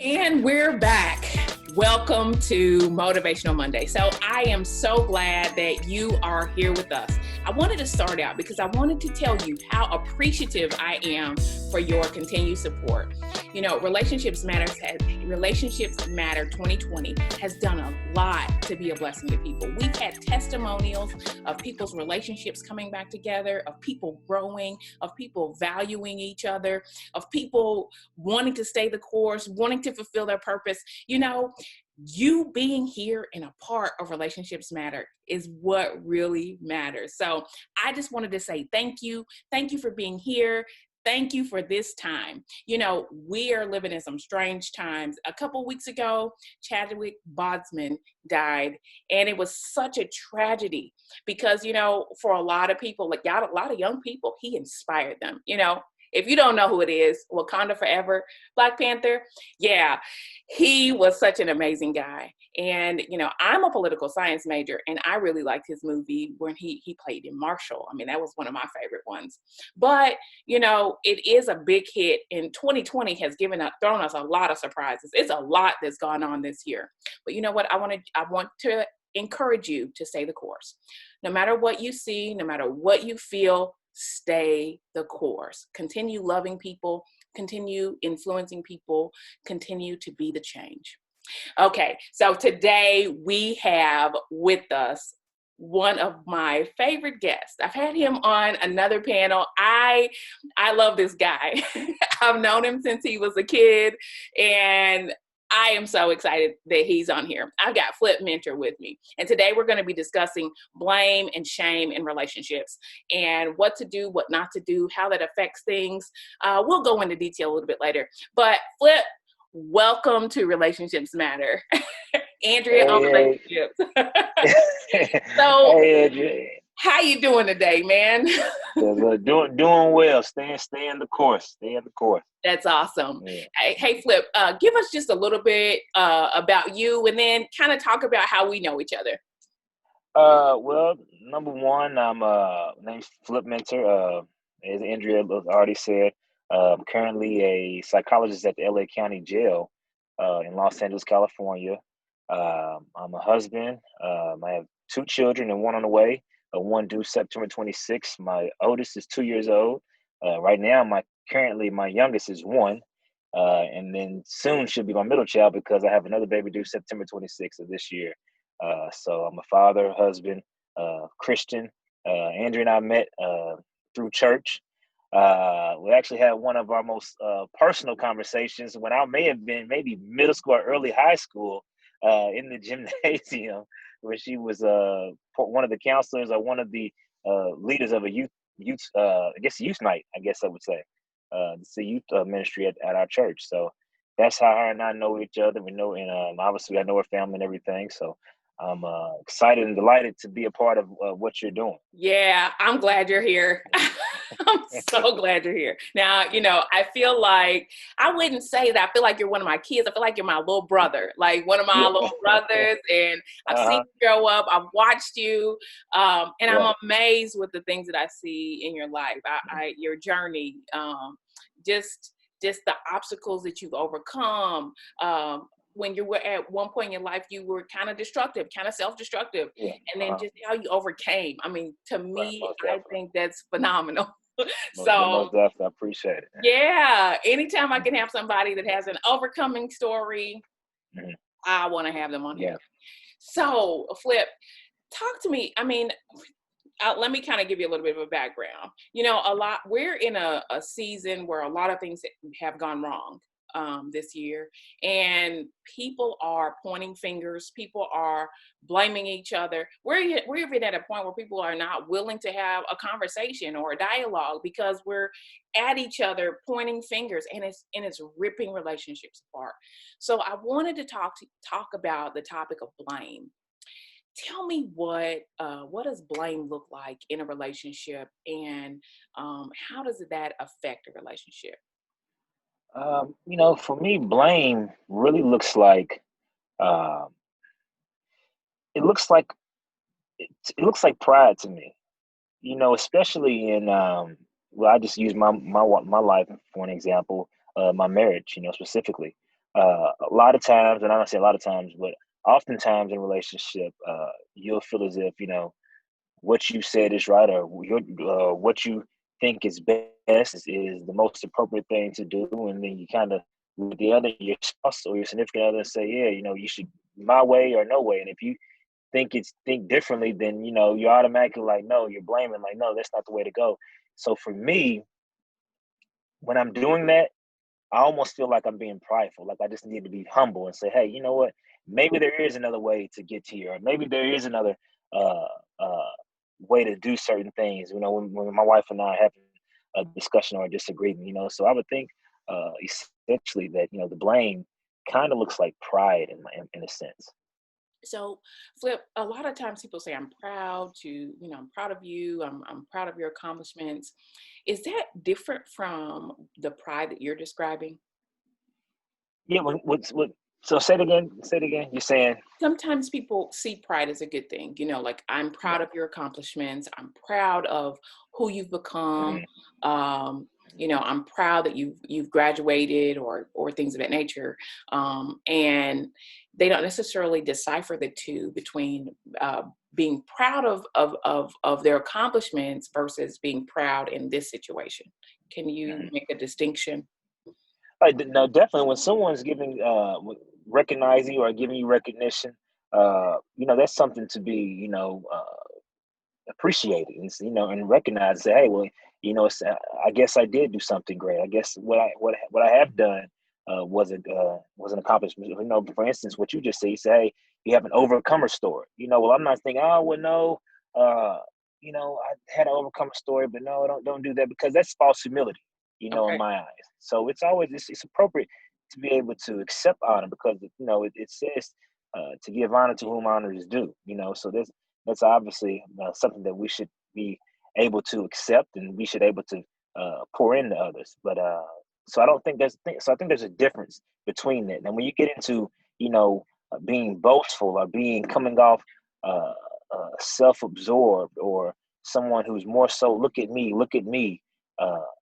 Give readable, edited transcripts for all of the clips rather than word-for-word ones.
And we're back. Welcome to Motivational Monday. So I am so glad that you are here with us. I wanted to start out because I wanted to tell you how appreciative I am for your continued support. You know, Relationships Matter 2020 has done a lot to be a blessing to people. We've had testimonials of people's relationships coming back together, of people growing, of people valuing each other, of people wanting to stay the course, wanting to fulfill their purpose. You know, you being here and a part of Relationships Matter is what really matters. So I just wanted to say thank you. Thank you for being here. Thank you for this time. You know, we are living in some strange times. A couple weeks ago, Chadwick Boseman died, and it was such a tragedy because, you know, for a lot of people, like a lot of young people, he inspired them. You know, if you don't know who it is, Wakanda Forever, Black Panther, yeah, he was such an amazing guy. And, you know, I'm a political science major, and I really liked his movie when he played in Marshall. I mean, that was one of my favorite ones. But, you know, it is a big hit, and 2020 has thrown us a lot of surprises. It's a lot that's gone on this year. But you know what? I want to encourage you to stay the course. No matter what you see, no matter what you feel, stay the course. Continue loving people, continue influencing people, continue to be the change. Okay, so today we have with us one of my favorite guests. I've had him on another panel. I love this guy. I've known him since he was a kid, and I am so excited that he's on here. I've got Flip Mentor with me. And today we're going to be discussing blame and shame in relationships and what to do, what not to do, how that affects things. We'll go into detail a little bit later. But Flip, welcome to Relationships Matter. Andrea on Hey, relationships. hey. So Hey, Adrian. how you doing today, man? Doing well. Stay in the course. Stay in the course. That's awesome. Yeah. Hey, Flip, give us just a little bit about you and then kind of talk about how we know each other. Well, number one, I'm name's Flip Mentor. As Andrea already said, I'm currently a psychologist at the LA County Jail in Los Angeles, California. I'm a husband. I have two children and one on the way. One due September 26th. My oldest is 2 years old. Right now, my youngest is one. And then soon should be my middle child because I have another baby due September 26th of this year. So I'm a father, husband, Christian. Andrew and I met through church. We actually had one of our most personal conversations when I may have been maybe middle school or early high school in the gymnasium, where she was one of the counselors or one of the leaders of a youth night, I guess I would say. It's a youth ministry at our church. So that's how her and I know each other. We know, and obviously I know her family and everything. So I'm excited and delighted to be a part of what you're doing. Yeah, I'm glad you're here. I'm so glad you're here. Now, you know, I feel like, I wouldn't say that. I feel like you're one of my kids. I feel like you're my little brother, like one of my Yeah. little brothers. And I've seen Uh-huh. you grow up. I've watched you. And I'm Right. amazed with the things that I see in your life, your journey, just, just the obstacles that you've overcome. When you were at one point in your life, you were kind of destructive, kind of self-destructive, Yeah. and then just how you overcame. I mean, to Right. me, Most I definitely. think that's phenomenal. Most So definitely. I appreciate it. yeah, anytime I can Mhm. have somebody that has an overcoming story, Mhm. I want to have them on here. Yeah. So Flip, talk to me. I mean, let me kind of give you a little bit of a background. You know, we're in a season where a lot of things have gone wrong this year, and people are pointing fingers. People are blaming each other. We're even at a point where people are not willing to have a conversation or a dialogue because we're at each other pointing fingers, and it's ripping relationships apart. So I wanted to talk about the topic of blame. Tell me what does blame look like in a relationship, and how does that affect a relationship? For me, blame really um, it looks like it looks like pride to me. Especially in well, I just use my life for an example, my marriage. Specifically. A lot of times, and I don't say a lot of times, but oftentimes in relationship, you'll feel as if, what you said is right, or what you think is best is the most appropriate thing to do, and then you kind of with the other your spouse or your significant other say, yeah, you should my way or no way, and if you think differently, then you're automatically like, no, you're blaming, like, no, that's not the way to go. So for me, when I'm doing that, I almost feel like I'm being prideful. Like I just need to be humble and say, hey, you know what? Maybe there is another way to get here, or maybe there is another uh, uh, way to do certain things. When my wife and I are having a discussion or a disagreement, so I would think essentially that the blame kind of looks like pride in a sense. So, Flip, a lot of times people say, I'm proud of you, I'm proud of your accomplishments. Is that different from the pride that you're describing? Yeah. What? So say it again. Say it again. You're saying. Sometimes people see pride as a good thing, like I'm proud Yeah. of your accomplishments, I'm proud of who you've become. Mhm, um, mhm, I'm proud that you've graduated or things of that nature. And they don't necessarily decipher the two between being proud of their accomplishments versus being proud in this situation. Can you mhm. make a distinction? No, definitely. When someone's giving, recognizing you or giving you recognition, that's something to be, appreciate it and and recognize, say, hey, well, I guess I did do something great. I guess what I have done was an accomplishment. For instance, what you just said, you say, hey, you have an overcomer story. Well, I'm not thinking, oh well, no, uh I had an overcomer story, but no, don't do that, because that's false humility, in Okay. my eyes. So it's appropriate to be able to accept honor, because it says to give honor to whom honor is due. So that's obviously something that we should be able to accept, and we should able to pour into others. But so I don't think so I think there's a difference between that. And when you get into being boastful, or being coming off uh, self-absorbed, or someone who's more so look at me,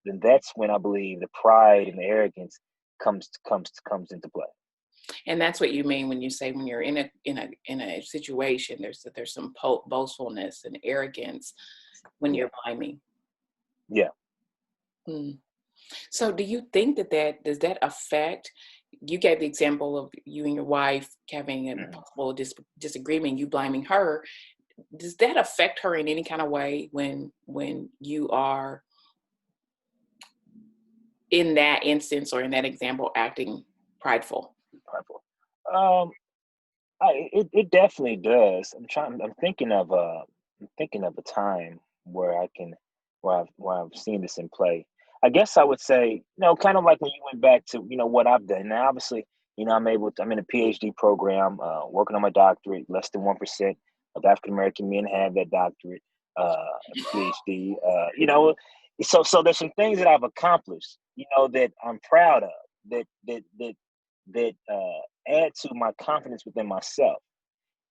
then that's when I believe the pride and the arrogance comes into play. And that's what you mean when you say when you're in a situation, there's some boastfulness and arrogance when Yeah, you're blaming. yeah. Mm. So do you think that does that affect? You gave the example of you and your wife having a Mhm. possible disagreement, you blaming her. Does that affect her in any kind of way when you are in that instance or in that example acting prideful? Purple. Um, it definitely does. I'm thinking of a time where I can where I've seen this in play. I guess I would say, kind of like when you went back to, what I've done. Now, obviously, I'm in a PhD program, working on my doctorate. Less than 1% of African American men have that doctorate, PhD. So there's some things that I've accomplished, that I'm proud of, that add to my confidence within myself.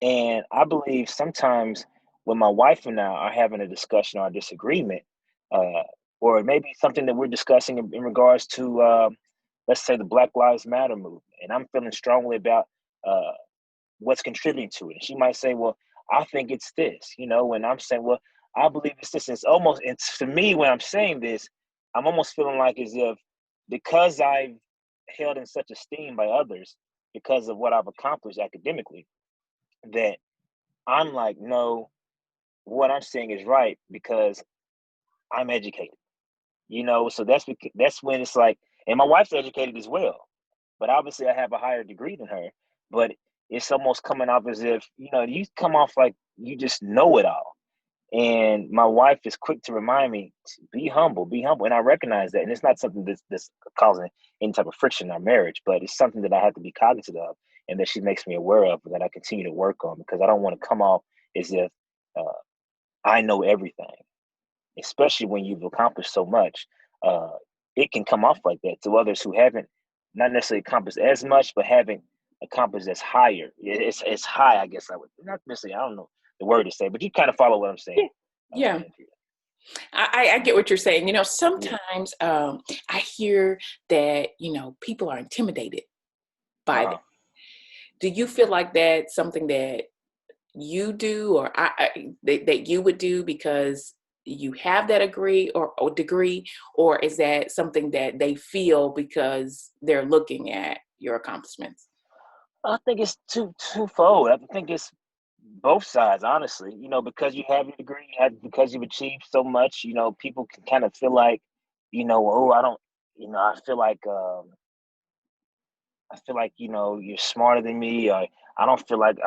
And I believe sometimes when my wife and I are having a discussion or a disagreement, uh, or maybe something that we're discussing in regards to, let's say, the Black Lives Matter movement, and I'm feeling strongly about uh, what's contributing to it. And she might say, well, I think it's this, and I'm saying, well, I believe it's this. It's to me, when I'm saying this, I'm almost feeling like as if, because I've held in such esteem by others because of what I've accomplished academically, that I'm like, no, what I'm saying is right because I'm educated, So that's when it's like, and my wife's educated as well, but obviously I have a higher degree than her. But it's almost coming off as if, you come off like you just know it all. And my wife is quick to remind me, be humble. And I recognize that. And it's not something that's causing any type of friction in our marriage, but it's something that I have to be cognizant of, and that she makes me aware of, and that I continue to work on, because I don't want to come off as if uh, I know everything, especially when you've accomplished so much. Uh, it can come off like that to others who haven't not necessarily accomplished as much, but haven't accomplished as higher. It's high, I guess I would not necessarily. I don't know the word to say, but you kind of follow what I'm Yeah. saying, Yeah. Andrea. I get what you're saying. Yeah. Sometimes I hear that, people are intimidated by Uh-huh. that. Do you feel like that's something that you do, or that you would do because you have that degree, or is that something that they feel because they're looking at your accomplishments? I think it's twofold. I think it's both sides, honestly. Because you have your degree, because you've achieved so much. People can kind of feel like, oh, I don't. I feel like you're smarter than me, or I feel like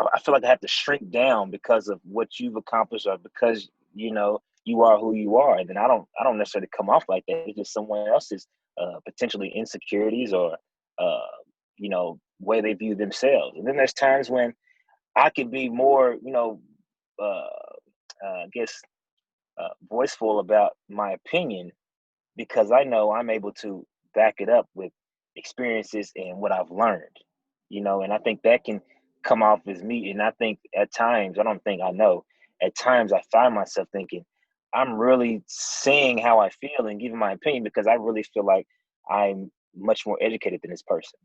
I have to shrink down because of what you've accomplished, or because you are who you are. And then I don't necessarily come off like that. It's just someone else's potentially insecurities, or way they view themselves. And then there's times when I can be more, I guess, voiceful about my opinion, because I know I'm able to back it up with experiences and what I've learned. And I think that can come off as me. And I think at times, I don't think I know, at times I find myself thinking, I'm really saying how I feel and giving my opinion because I really feel like I'm much more educated than this person.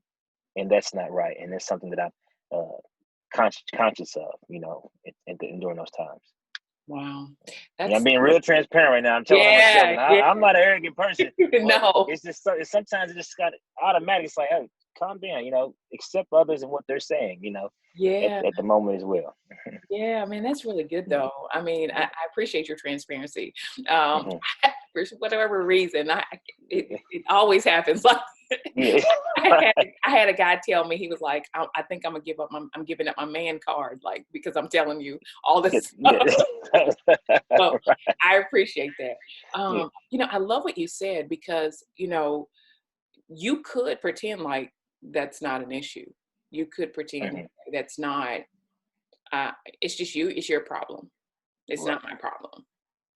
And that's not right. And that's something that I'm conscious of, during those times. Wow, Yeah, I'm that's being real transparent right now. I'm telling on myself, yeah, and yeah. I'm not an arrogant person, but No, it's just sometimes it just got automatic. It's like, hey, calm down, accept others and what they're saying, yeah. at the moment as well. Yeah, I mean, that's really good Mhm, though. I mean, I mhm, appreciate your transparency. Um, mhm. for whatever reason, it always happens. Like Yeah, I had right. I had a guy tell me, he was like, I think I'm giving up my man card, like because I'm telling you all Yeah, this yeah. stuff. So Right. I appreciate that. Yeah. I love what you said because you could pretend like that's not an issue. You could pretend Mhm. that's not. Uh, it's just you. It's your problem. It's Right. not my problem.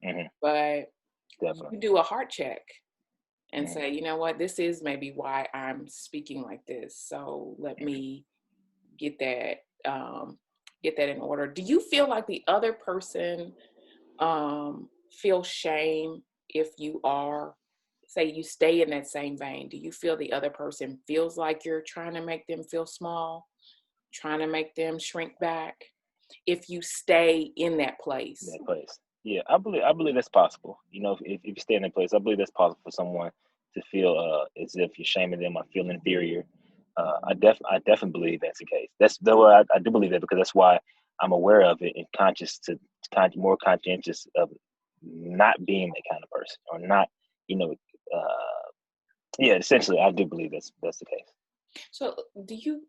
Mhm. But Definitely. you do a heart check and Mhm. say, you know what, this is maybe why I'm speaking like this. So let Mhm. me get that um, get that in order. Do you feel like the other person feels shame if you are, say, you stay in that same vein? Do you feel the other person feels like you're trying to make them feel small, trying to make them shrink back if you stay in that place? That place. Yeah, I believe that's possible. If you stay in that place, I believe that's possible for someone to feel as if you're shaming them or feel inferior. I definitely believe that's the case. That's the way I do believe that, because that's why I'm aware of it and more conscientious of not being that kind of person, or not, you know, yeah. Essentially, I do believe that's the case. So do you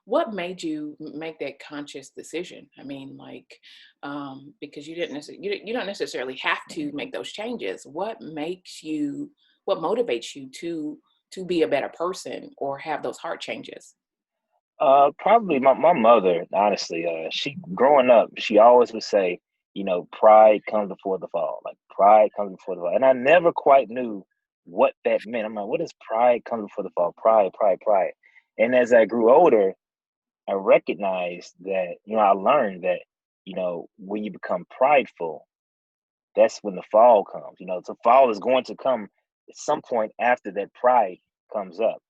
what made you make that conscious decision? I mean, like, because you don't necessarily have to Mhm. make those changes. What motivates you to be a better person or have those heart changes? Probably my mother, honestly. She growing up, she always would say, pride comes before the fall. Like, pride comes before the fall. And I never quite knew what that meant. I'm like, what is pride comes before the fall? Pride, pride, pride. And as I grew older, I recognized that, I learned that, when you become prideful, that's when the fall comes. The fall is going to come at some point after that pride comes up.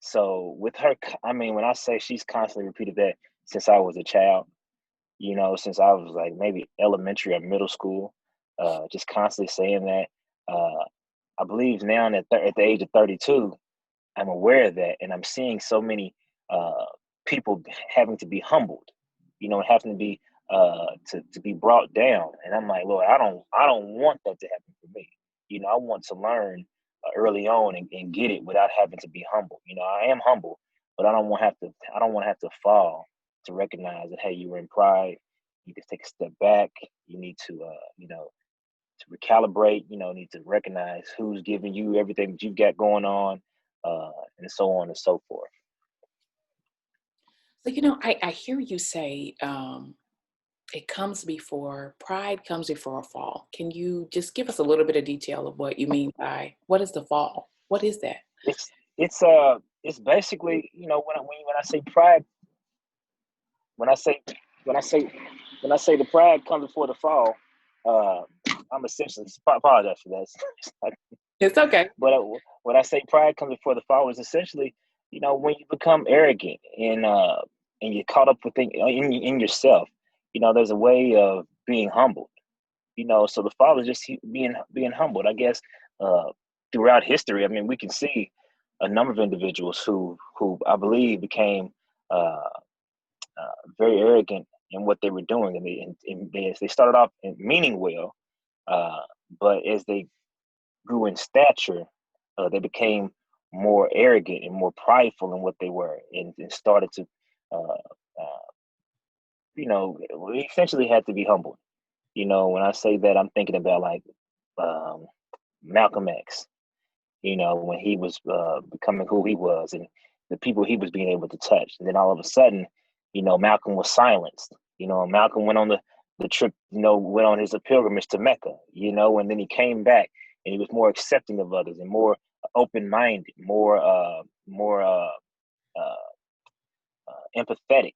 So with her, I mean, when I say she's constantly repeated that since I was a child, since I was like maybe elementary or middle school, just constantly saying that. Uh, I believe now at the age of 32, I'm aware of that, and I'm seeing so many people having to be humbled, having to be to be brought down, and I'm like, Lord, I don't want that to happen for me. I want to learn early on and get it without having to be humble. I am humble, but I don't want to have to fall to recognize that, hey, you were in pride. You need to take a step back. You need to to recalibrate, need to recognize who's giving you everything that you've got going on, uh, and so on and so forth. So, I hear you say pride comes before a fall. Can you just give us a little bit of detail of what you mean by what is the fall? What is that? It's basically, when I say pride, when I say when I say when I say the pride comes before the fall, uh, I'm essentially apologize for that. It's okay. But when I say pride comes before the fall, is essentially when you become arrogant and you're caught up within in yourself, there's a way of being humbled. So the father just being humbled, I guess. uh Throughout history, I mean, we can see a number of individuals who I believe became uh, very arrogant in what they were doing, and they started off meaning well, uh but as they grew in stature, they became more arrogant and more prideful in what they were, and started to uh, uh we essentially had to be humbled. When I say that, I'm thinking about like um Malcolm X, when he was becoming who he was, and the people he was being able to touch. And then all of a sudden, Malcolm was silenced. Malcolm went on the trip, went on his pilgrimage to Mecca, and then he came back and he was more accepting of others and more open minded, more uh, empathetic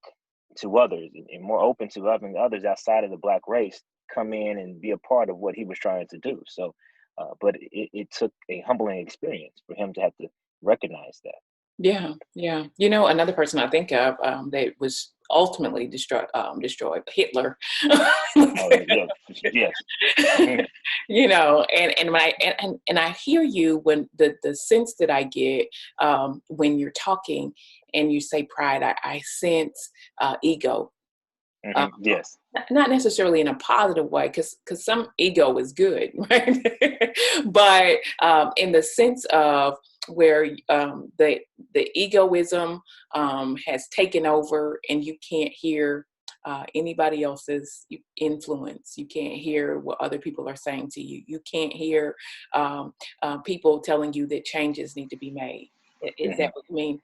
to others, and more open to having others outside of the black race come in and be a part of what he was trying to do. So, but it took a humbling experience for him to have to recognize that. Yeah, yeah. Another person I think of that was ultimately destroyed, Hitler. Oh, yeah, yes. And when and I hear you when the sense that I get when you're talking and you say pride, I sense ego. Uh, Yes. Not necessarily in a positive way, because some ego is good, right? But in the sense of where the egoism has taken over, and you can't hear anybody else's influence. You can't hear what other people are saying to you. You can't hear people telling you that changes need to be made. Is hmm that what you mean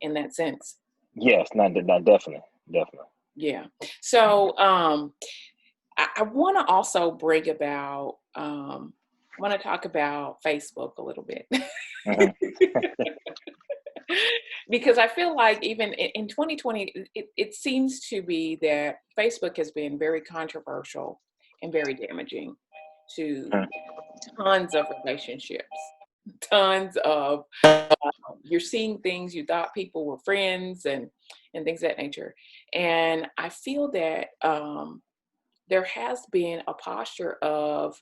in that sense? Yes, not definitely, definitely. Yeah. So I want to also bring about, want to talk about Facebook a little bit. hmm Because I feel like even in 2020, it seems to be that Facebook has been very controversial and very damaging to tons of relationships, tons of, you're seeing things you thought people were friends and things of that nature. And I feel that there has been a posture of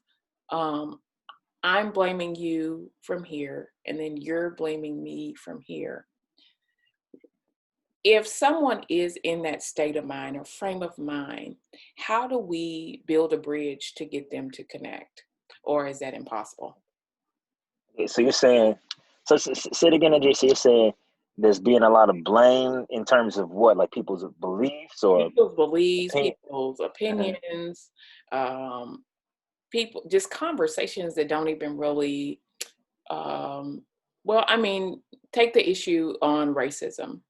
um, I'm blaming you from here, and then you're blaming me from here. If someone is in that state of mind or frame of mind, how do we build a bridge to get them to connect? Or is that impossible? So you're saying, so say it again, Andrea. So you're saying there's being a lot of blame in terms of what, like people's beliefs or People's beliefs, opinion? people's hmm opinions, um, people, just conversations that don't even really, um, well, I mean, take the issue on racism,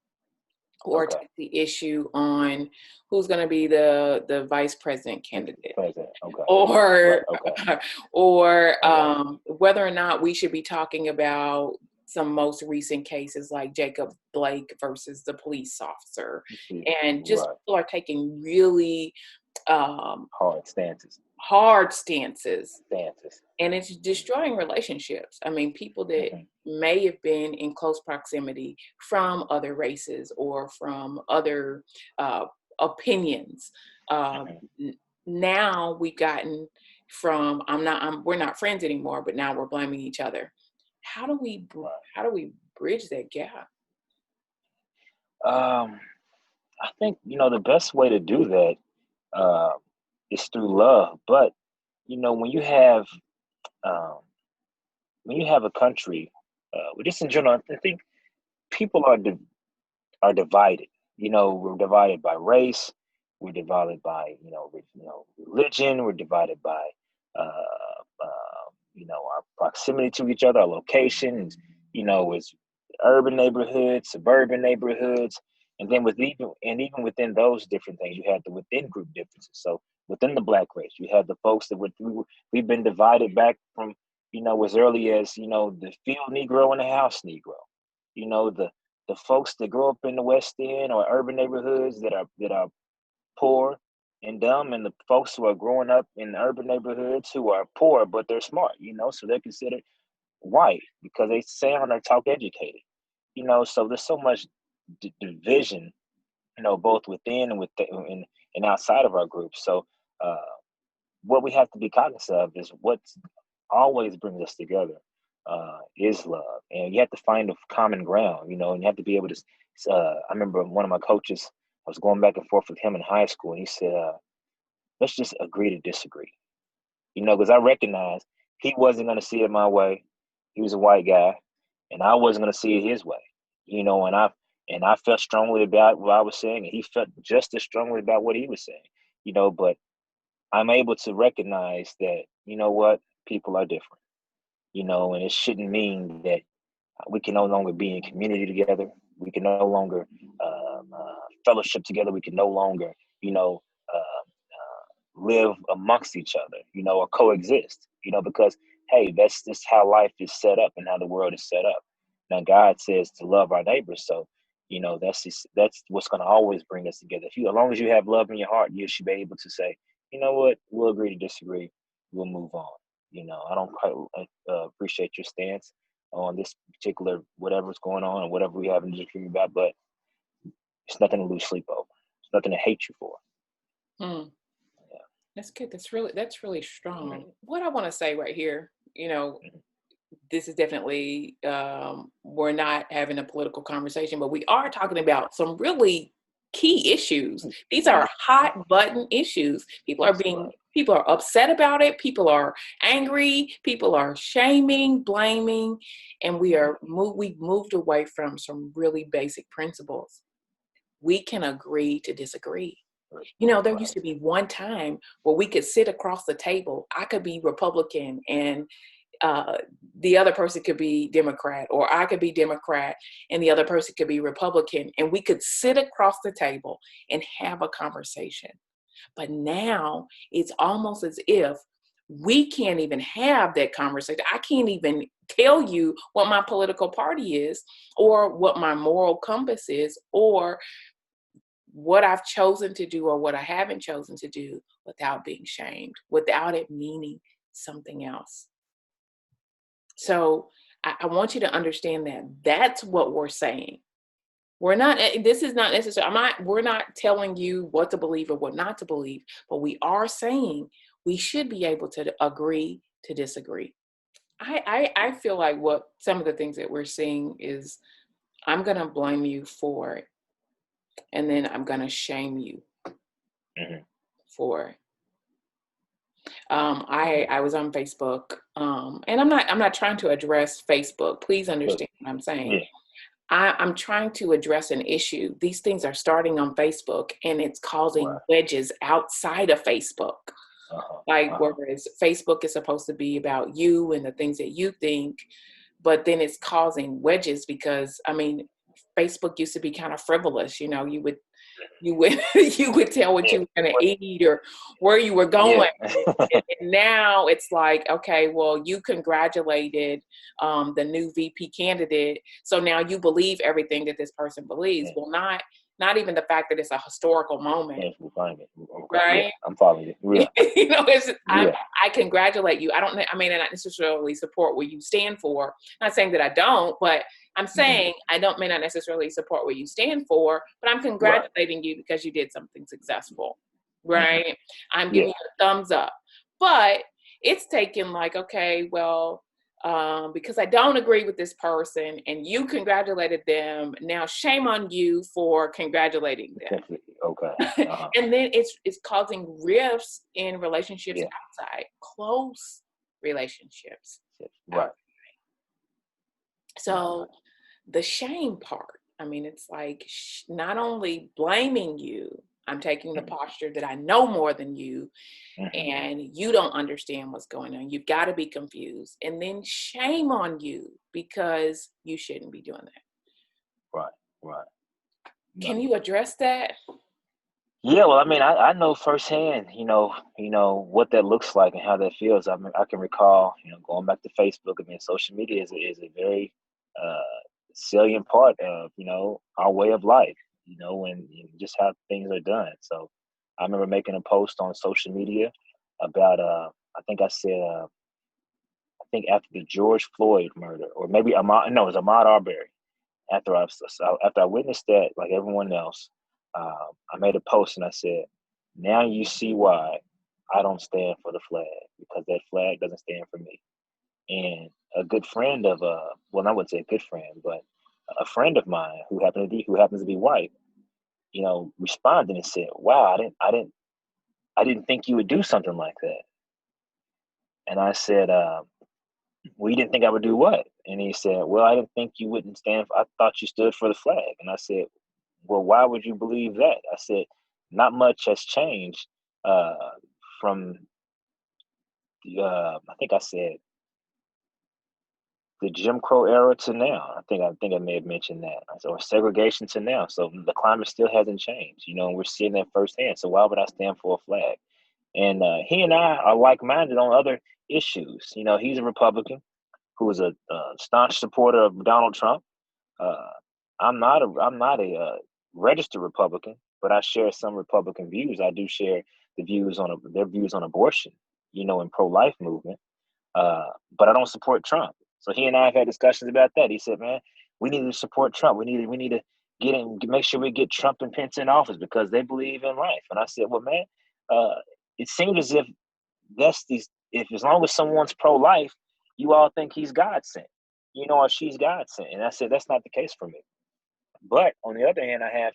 or Okay. take the issue on who's going to be the vice president candidate, President. Okay. Right. or Okay. or All right. whether or not we should be talking about some most recent cases like Jacob Blake versus the police officer. See. And just Right. people are taking really um, Hard stances. hard stances, Stances. and it's destroying relationships. I mean, people that hmm may have been in close proximity from other races or from other uh, opinions. Uh, hmm n- Now we've gotten from we're not friends anymore, but now we're blaming each other. How do we Right. how do we bridge that gap? Um, I think the best way to do that uh, is through love. But when um, you have a country, just in general, I think people are divided. We're divided by race. We're divided by religion. We're divided by our proximity to each other, our locations. It's urban neighborhoods, suburban neighborhoods, and then even within those different things, you have the within group differences. So within the black race, you have the folks that we've been divided back from as early as the field Negro and the house Negro. The folks that grow up in the West End or urban neighborhoods that are poor and dumb, and the folks who are growing up in urban neighborhoods who are poor but they're smart, so they're considered white because they sound or talk educated. So there's so much division, both within and outside of our group. So uh, what we have to be cognizant of is what always brings us together is love, and you have to find a common ground, and you have to be able to. I remember one of my coaches. I was going back and forth with him in high school, and he said, "Let's just agree to disagree." Because I recognized he wasn't going to see it my way. He was a white guy, and I wasn't going to see it his way. And I felt strongly about what I was saying, and he felt just as strongly about what he was saying. But I'm able to recognize that, what, people are different, and it shouldn't mean that we can no longer be in community together. We can no longer fellowship together. We can no longer, live amongst each other, or coexist, because hey, that's just how life is set up and how the world is set up. Now, God says to love our neighbors, so that's what's going to always bring us together. As long as you have love in your heart, you should be able to say, you know what, we'll agree to disagree, we'll move on. I don't quite appreciate your stance on this particular whatever's going on or whatever we have in disagreement about, but it's nothing to lose sleep over. It's nothing to hate you for. Hmm. Yeah. That's good. That's really strong. Mhm. What I want to say right here, this is definitely, we're not having a political conversation, but we are talking about some really key issues. These are hot button issues. That's right. People are upset about it. People are angry. People are shaming, blaming, and we've moved away from some really basic principles. We can agree to disagree. There Right. used to be one time where we could sit across the table. I could be Republican and uh, the other person could be Democrat, or I could be Democrat and the other person could be Republican, and we could sit across the table and have a conversation. But now it's almost as if we can't even have that conversation. I can't even tell you what my political party is, or what my moral compass is, or what I've chosen to do or what I haven't chosen to do, without being shamed, without it meaning something else. So I want you to understand that that's what we're saying. This is not necessarily, we're not telling you what to believe or what not to believe, but we are saying we should be able to agree to disagree. I feel like what some of the things that we're seeing is, I'm going to blame you for it, and then I'm going to shame you Mhm. for it. I was on Facebook, and I'm not trying to address Facebook. Please But understand what I'm saying. yeah. I'm trying to address an issue. These things are starting on Facebook, and it's causing Right. wedges outside of Facebook. Uh-huh. Like, Uh-huh. whereas Facebook is supposed to be about you and the things that you think, but then it's causing wedges because, Facebook used to be kind of frivolous. You would you would tell what Yeah. you were going to But eat or where you were going. yeah. And now it's like, okay, well, you congratulated the new VP candidate, so now you believe everything that this person believes. Yeah. Well, not even the fact that it's a historical moment, Yes, we'll find it. Okay. Yeah. right? I'm following you. Yeah. Yeah. I congratulate you. I may not necessarily support what you stand for. Not saying that I don't, but I'm Hmm. saying may not necessarily support what you stand for, but I'm Right. congratulating you because you did something successful, Hmm. right? I'm giving Yeah. you a thumbs up. But it's taken like, okay, well, because I don't agree with this person and you congratulated them, now shame on you for congratulating them. Definitely. Okay. Uh-huh. And then it's causing rifts in relationships Yeah. outside, close relationships Yes. out. Right. So the shame part, it's like, not only blaming you, I'm taking the Hmm. posture that I know more than you, Hmm. and you don't understand what's going on. You've got to be confused. And then shame on you because you shouldn't be doing that. Right. Right. No. Can you address that? Yeah, well, I know firsthand, what that looks like and how that feels. I can recall, going back to Facebook. Social media is a very uh, salient part of, our way of life, and just how things are done. So I remember making a post on social media about, I think I said, I think after the George Floyd murder, or maybe Ahmaud, no, it was Ahmaud Arbery. after I witnessed that, like everyone else, I made a post and I said, "Now you see why I don't stand for the flag, because that flag doesn't stand for me." And a good friend of well, I wouldn't say a good friend, but a friend of mine who happens to be white, responded and said, "Wow, I didn't think you would do something like that." And I said, "Well, you didn't think I would do what?" And he said, "Well, I didn't think you wouldn't stand for, I thought you stood for the flag." And I said, "Well, why would you believe that?" I said, "Not much has changed from I think I said the Jim Crow era to now. I think I may have mentioned that. I said, or segregation to now. So the climate still hasn't changed, and we're seeing that firsthand. So why would I stand for a flag?" And he and I are like-minded on other issues. He's a Republican who is a staunch supporter of Donald Trump. Uh, I'm not a registered Republican, but I share some Republican views. I do share their views on abortion, and pro-life movement. But I don't support Trump. So he and I have had discussions about that. He said, "Man, we need to support Trump. We need to make sure we get Trump and Pence in office because they believe in life." And I said, "Well, man, uh, it seems as if if as long as someone's pro-life, you all think he's God sent, or she's God sent." And I said, "That's not the case for me." But on the other hand, I have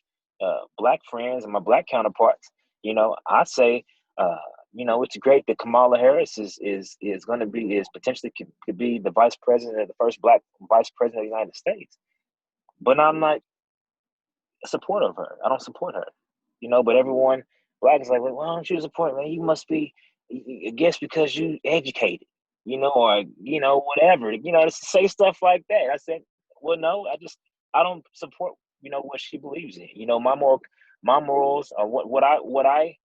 black friends and my black counterparts. I say, uh, it's great that Kamala Harris is going to be is potentially could be the vice president, the first black vice president of the United States. But I'm not a supporter of her. I don't support her. But everyone black is like, "Well, why don't you support, man? You must be, I guess, because you educated, or whatever, to say stuff like that." I said, "Well, no, I don't support, what she believes in. My morals are what I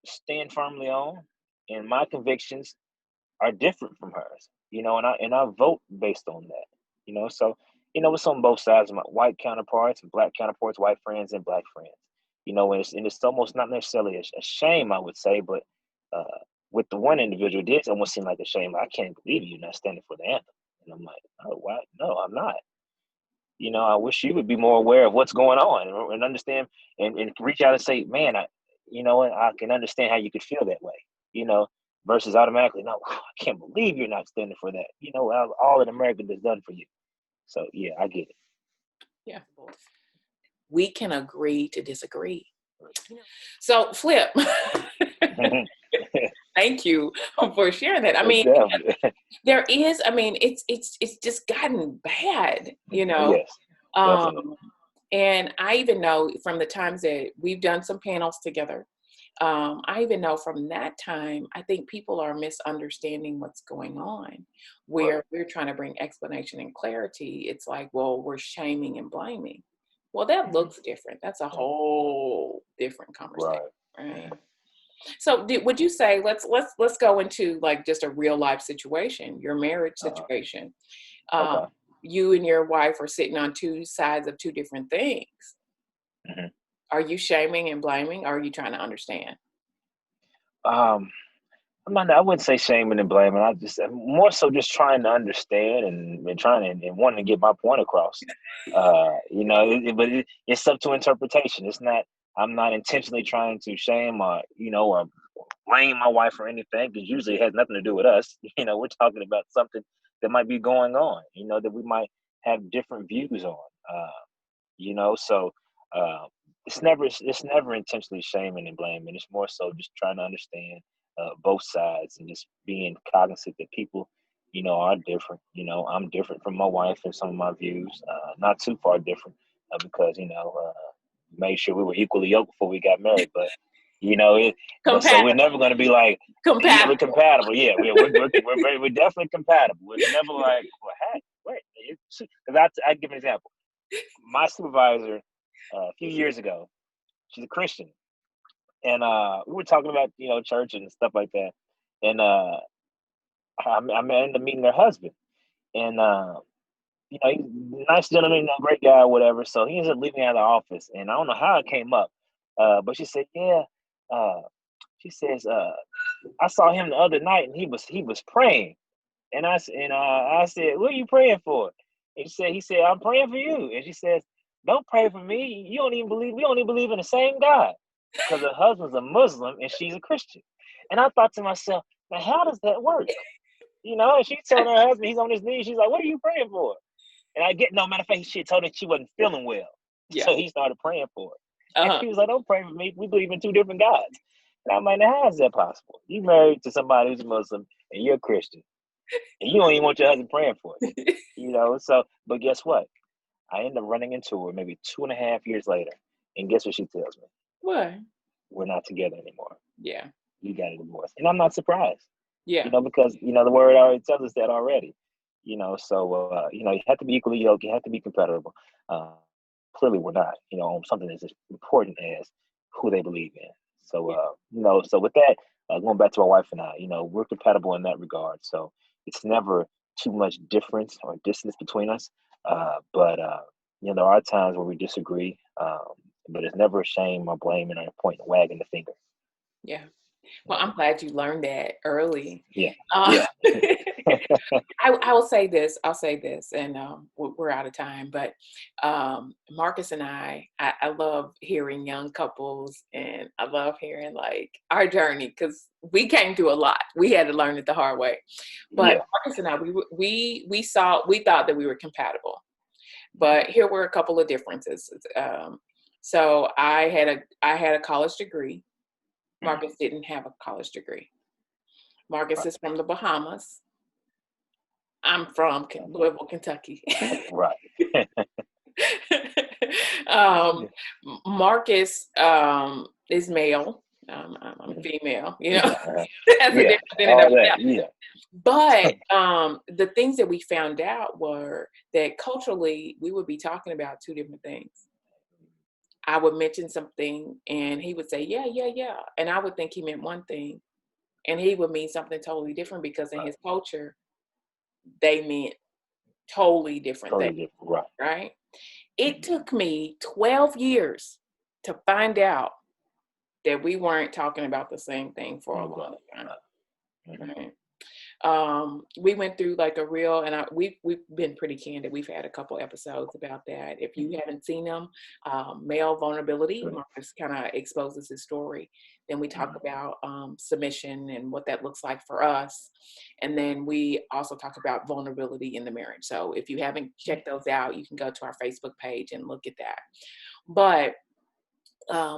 stand firmly on, and my convictions are different from hers, and I vote based on that, So, it's on both sides of my white counterparts and black counterparts, white friends and black friends, and it's almost not necessarily a shame, I would say, but uh, with the one individual, it did almost seem like a shame. I can't believe you're not standing for the anthem. And I'm like, "Oh, what? No, I'm not." I wish you would be more aware of what's going on and understand and reach out and say, "Man, I can understand how you could feel that way, you know, versus automatically, no, I can't believe you're not standing for that. All that America has done for you." So, yeah, I get it. Yeah. We can agree to disagree. So, Flip, thank you for sharing that. I mean, Definitely. it's just gotten bad. Yes, definitely. Um, and I even know from the times that we've done some panels together, I even know from that time, I think people are misunderstanding what's going on, Right. where we're trying to bring explanation and clarity. It's like, well, we're shaming and blaming. Well, that Mhm. looks different. That's a whole different conversation, Right. right? So, would you say let's go into like just a real life situation, your marriage Uh-huh. situation? Okay. Um, you and your wife are sitting on two sides of two different things. Mhm. Are you shaming and blaming, or are you trying to understand? Um, I wouldn't say shaming and blaming. I'm more so just trying to understand and trying and wanting to get my point across. But it's up to interpretation. It's not. I'm not intentionally trying to shame or blame my wife for anything, because usually it has nothing to do with us. We're talking about something that might be going on. That we might have different views on. So uh, it's never intentionally shaming and blaming. It's more so just trying to understand both sides and just being cognizant that people are different. I'm different from my wife and some of my views, not too far different, because made sure we were equally yoked before we got married. But but so we're Compatible, never going to be like, yeah, we're compatible. compatible. Yeah, we're definitely compatible. It's never like, well, hey, wait, because I give an example. My supervisor a few years ago, she's a Christian, and we were talking about church and stuff like that, and I ended up meeting her husband, and he's a nice gentleman, great guy, whatever. So he ends up leaving out of the office, and I don't know how it came up, but she said, yeah, uh, she says, I saw him the other night, and he was praying, and I said, "What are you praying for?" And he said, I'm praying for you. And she says, don't pray for me. You don't even believe, we don't even believe in the same God. Because her husband's a Muslim and she's a Christian. And I thought to myself, now how does that work? And she's telling her husband, he's on his knees. She's like, what are you praying for? And no matter of fact, she told her she wasn't feeling well. Yeah. So he started praying for her. And Uh-huh. she was like, don't pray for me. We believe in two different gods. And I'm like, now how is that possible? You married to somebody who's a Muslim and you're a Christian. And you don't even want your husband praying for you. So, but guess what? I end up running into her maybe 2.5 years later. And guess what she tells me? What? We're not together anymore. Yeah. You got a divorce. And I'm not surprised. Yeah. Because the word already tells us that already. So you have to be equally yoked, you have to be compatible. Clearly we're not, on something that's as important as who they believe in. So with that, going back to my wife and I, we're compatible in that regard. So it's never too much difference or distance between us. But there are times where we disagree. But it's never a shame or blame and pointing and wagging the finger. Yeah. Well, I'm glad you learned that early. Yeah. Yeah. I will say this. I'll say this, and we're out of time. But Marcus and I love hearing young couples, and I love hearing like our journey because we came through a lot. We had to learn it the hard way. But Marcus and I, we thought that we were compatible, but here were a couple of differences. So I had a college degree. Marcus didn't have a college degree. Marcus is from the Bahamas. I'm from Louisville, Kentucky. Right. Marcus is male. I'm female. That's a different in and of itself. But the things that we found out were that culturally we would be talking about two different things. I would mention something and he would say, yeah, yeah, yeah. And I would think he meant one thing and he would mean something totally different because in his culture, they meant totally different things. Right? It took me 12 years to find out that we weren't talking about the same thing for a long time. Right? We went through like a real, and we've been pretty candid. We've had a couple episodes about that. If you haven't seen them, male vulnerability, Marcus kind of exposes his story. Then we talk about submission and what that looks like for us. And then we also talk about vulnerability in the marriage. So if you haven't checked those out, you can go to our Facebook page and look at that. But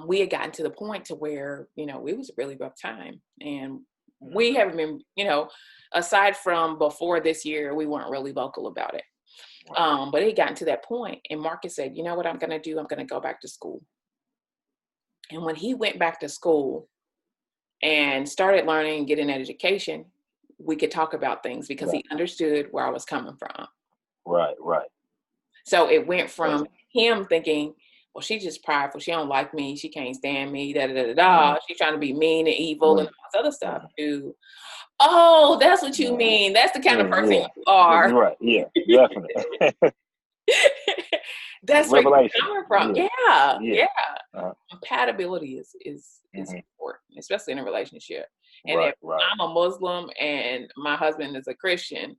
we had gotten to the point to where, it was a really rough time. And we haven't been, aside from before this year, we weren't really vocal about it. But it gotten to that point, and Marcus said, you know what I'm going to do? I'm going to go back to school. And when he went back to school and started learning and getting an education, we could talk about things because he understood where I was coming from. Right. So it went from him thinking, well, she's just prideful. She don't like me. She can't stand me. She's trying to be mean and evil and all this other stuff. To, oh, that's what you mean. That's the kind of person you are. Right. Yeah. Definitely. That's where you're coming from. Yeah. Compatibility is important, especially in a relationship. And if I'm a Muslim and my husband is a Christian,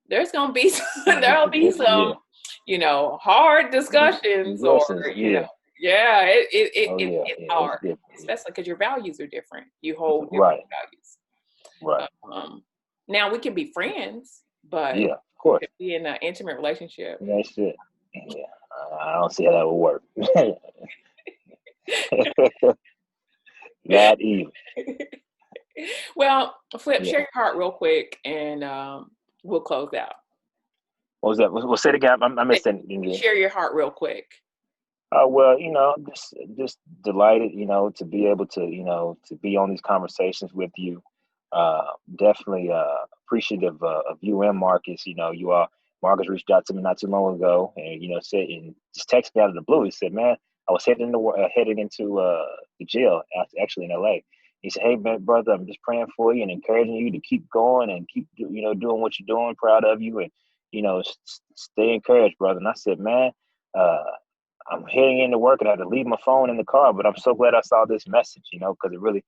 there's gonna be there'll be some hard discussions it's hard, especially because your values are different. You hold different values. Now we can be friends, but of course, to be in an intimate relationship, that's it. Yeah, I don't see how that would work. Not even. Well, Flip, share your heart real quick, and we'll close out. What was that? We'll say it again. I missed that. Share your heart real quick. Well, just delighted, to be able to, to be on these conversations with you. Definitely appreciative of you and Marcus. Marcus reached out to me not too long ago, and said, and just texted me out of the blue. He said, "Man, I was heading into the jail, actually in LA." He said, "Hey, man, brother, I'm just praying for you and encouraging you to keep going and keep doing what you're doing. Proud of you, and stay encouraged, brother." And I said, "Man, I'm heading into work and I had to leave my phone in the car, but I'm so glad I saw this message, because it really,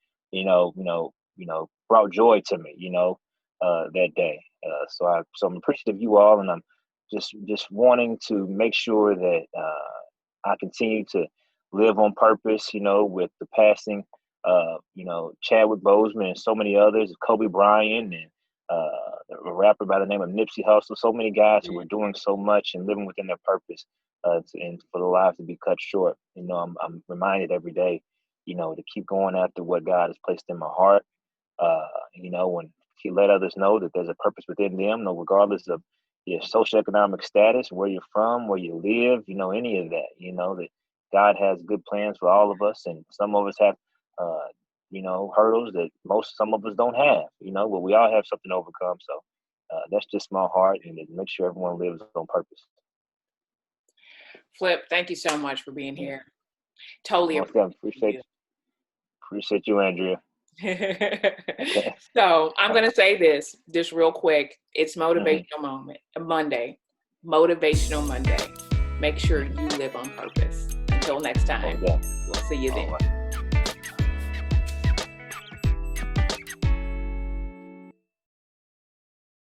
brought joy to me, that day. So I'm appreciative of you all, and I'm just wanting to make sure that I continue to live on purpose, with the passing, Chadwick Boseman and so many others, Kobe Bryant and a rapper by the name of Nipsey Hussle, so many guys who were doing so much and living within their purpose, and for the lives to be cut short. I'm reminded every day, to keep going after what God has placed in my heart. When he let others know that there's a purpose within them, regardless of your socioeconomic status, where you're from, where you live, any of that, that God has good plans for all of us. And some of us have, hurdles that some of us don't have, but we all have something to overcome. So that's just my heart, and to make sure everyone lives on purpose. Flip, thank you so much for being Yeah. here. Totally appreciate you, Andrea. So I'm going to say this just real quick. It's Motivational Monday. Motivational Monday. Make sure you live on purpose. Until next time, we'll see you then.